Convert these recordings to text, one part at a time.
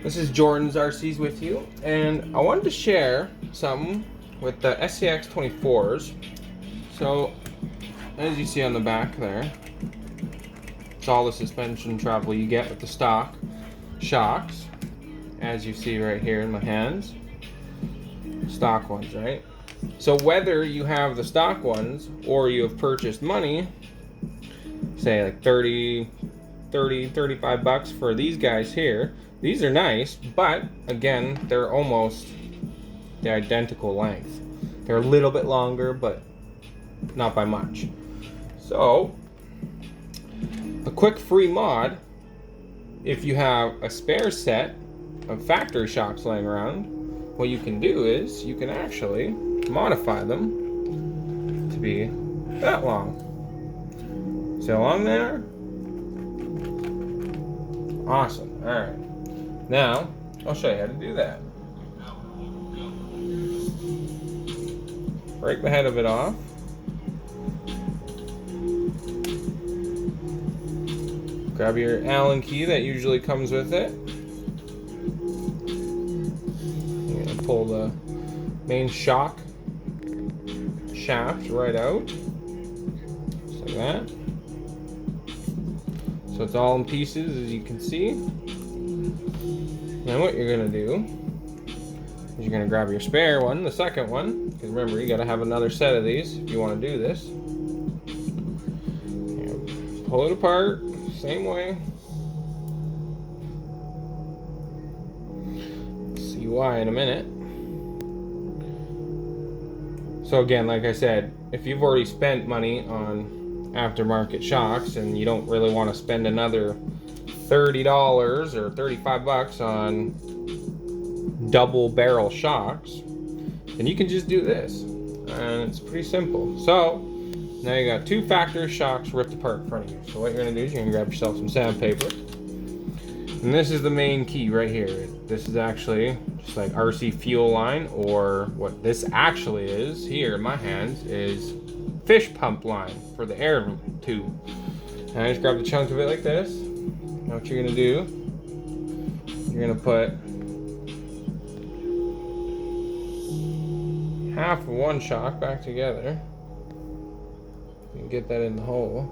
This is Jordan's RCs with you, and I wanted to share something with the SCX24s. So, as you see on the back there, it's all the suspension travel you get with the stock shocks, as you see right here in my hands. Stock ones, right? So whether you have the stock ones or you have purchased money, say like 35 bucks for these guys here. These are nice, but again, they're almost the identical length. They're a little bit longer, but not by much. So, a quick free mod, if you have a spare set of factory shocks laying around, what you can do is you can actually modify them to be that long. See how long they are? Awesome. Alright. Now, I'll show you how to do that. Break the head of it off. Grab your Allen key that usually comes with it. You're going to pull the main shock shaft right out. Just like that. So it's all in pieces, as you can see. Now what you're going to do is you're going to grab your spare one, the second one, because remember, you got to have another set of these if you want to do this. Pull it apart, same way. See why in a minute. So again, like I said, if you've already spent money on aftermarket shocks and you don't really want to spend another $30 or 35 bucks on double barrel shocks, then you can just do this, and it's pretty simple. So now you got two factory shocks ripped apart in front of you. So what you're going to do is you're going to grab yourself some sandpaper, and this is the main key right here. This is actually just like RC fuel line, or what this actually is here in my hands is fish pump line for the air tube. And I just grab the chunk of it like this. Now what you're going to do, you're going to put half of one shock back together and get that in the hole.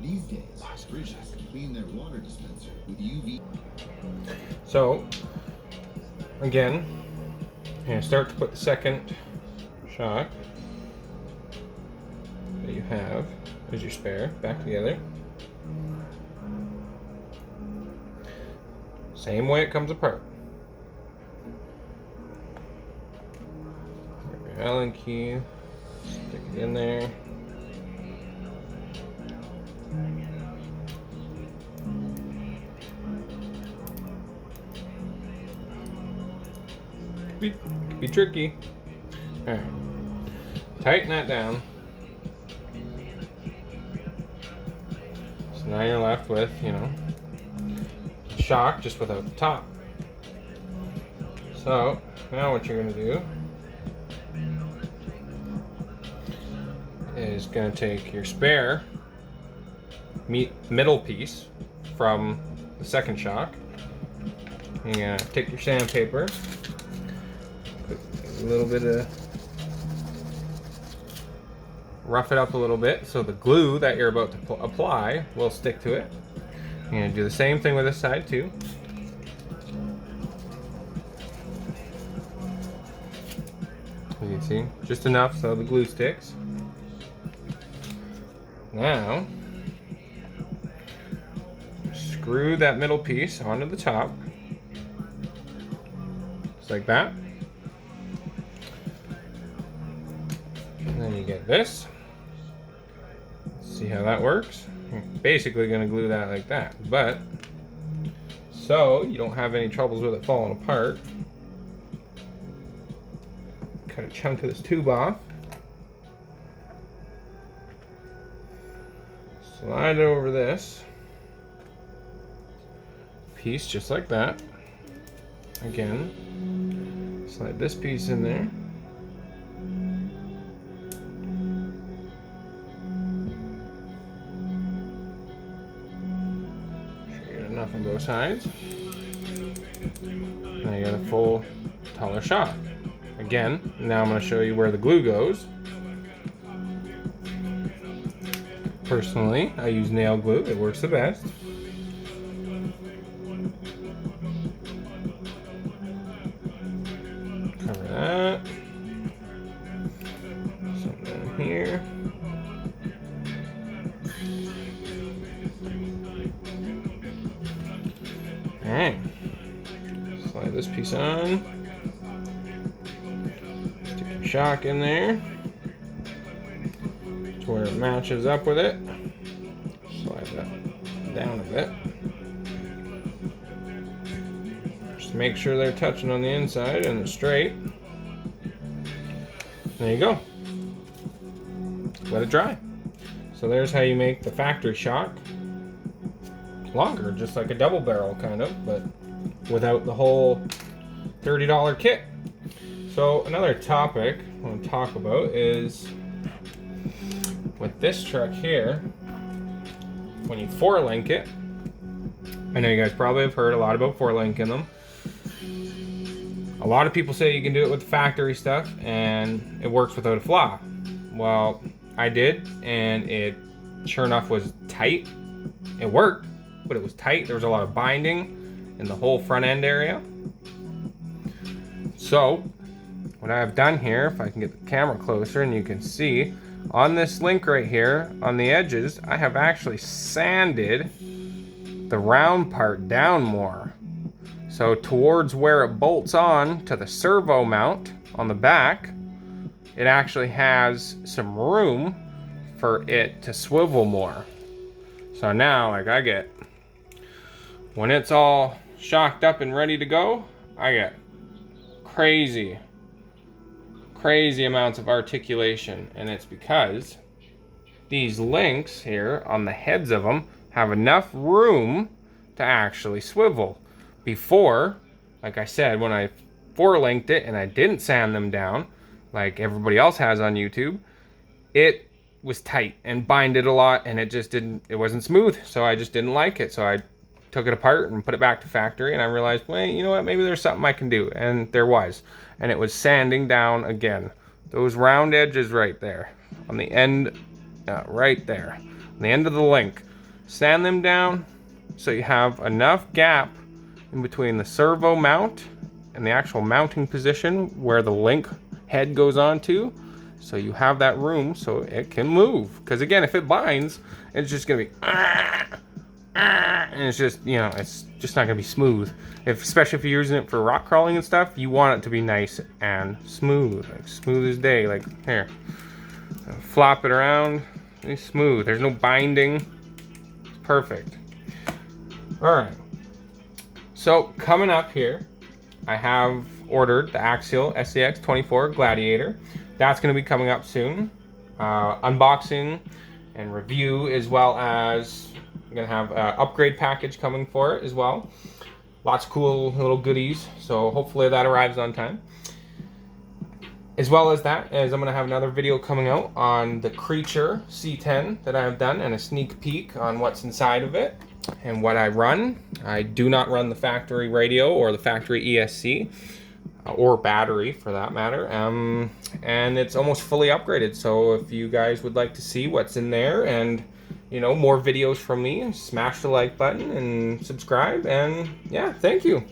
These days, fridges clean their water dispenser with UV. So, again, you're going to start to put the second shock that you have as your spare back together. Same way it comes apart. Grab your Allen key, stick it in there. Could be tricky. Alright. Tighten that down. So now you're left with, shock just without the top. So now what you're going to do is going to take your spare middle piece from the second shock. You're going to take your sandpaper, put a little bit of, rough it up a little bit so the glue that you're about to apply will stick to it. You're going to do the same thing with this side too. As you can see, just enough so the glue sticks. Now, screw that middle piece onto the top, just like that. And then you get this. See how that works? You're basically going to glue that like that, but so you don't have any troubles with it falling apart. Cut a chunk of this tube off. Slide it over this piece just like that. Again, slide this piece in there. enough on both sides. Now you got a full taller shock. Again, now I'm going to show you where the glue goes. Personally, I use nail glue. It works the best. Cover that. Something here. Alright. Slide this piece on. Stick your shock in there to where it matches up with it. Slide that down a bit. Just make sure they're touching on the inside and they're straight. There you go. Let it dry. So there's how you make the factory shock longer, just like a double barrel kind of, but without the whole $30 kit. So another topic I want to talk about is with this truck here, when you 4-link it, I know you guys probably have heard a lot about 4-linking them. A lot of people say you can do it with the factory stuff and it works without a flaw. Well, I did, and it sure enough was tight. It worked, but it was tight. There was a lot of binding in the whole front end area. So what I've done here, if I can get the camera closer and you can see, on this link right here, on the edges, I have actually sanded the round part down more. So towards where it bolts on to the servo mount on the back, it actually has some room for it to swivel more. So now, like I get, when it's all shocked up and ready to go, I get crazy amounts of articulation. And it's because these links here on the heads of them have enough room to actually swivel. Before, like I said, when I 4-linked it and I didn't sand them down like everybody else has on YouTube, it was tight and binded a lot, and it wasn't smooth, so I just didn't like it. So I took it apart and put it back to factory, and I realized, well, you know what, maybe there's something I can do, and there was. And it was sanding down again those round edges right there on the end, right there on the end of the link. Sand them down so you have enough gap in between the servo mount and the actual mounting position where the link head goes on to, so you have that room so it can move. Because again, if it binds, it's just gonna be and it's just, you know, it's just not gonna be smooth. Especially if you're using it for rock crawling and stuff, you want it to be nice and smooth, like smooth as day. Like here, flop it around, it's smooth. There's no binding. It's perfect. All right. So coming up here, I have ordered the AXIAL SCX24 Gladiator. That's going to be coming up soon. Unboxing and review, as well as I'm going to have an upgrade package coming for it as well. Lots of cool little goodies, so hopefully that arrives on time. As well as that, I'm going to have another video coming out on the Creature C10 that I have done, and a sneak peek on what's inside of it and what I run. I do not run the factory radio or the factory ESC, or battery for that matter, and it's almost fully upgraded. So if you guys would like to see what's in there and, you know, more videos from me, smash the like button and subscribe, and yeah, thank you.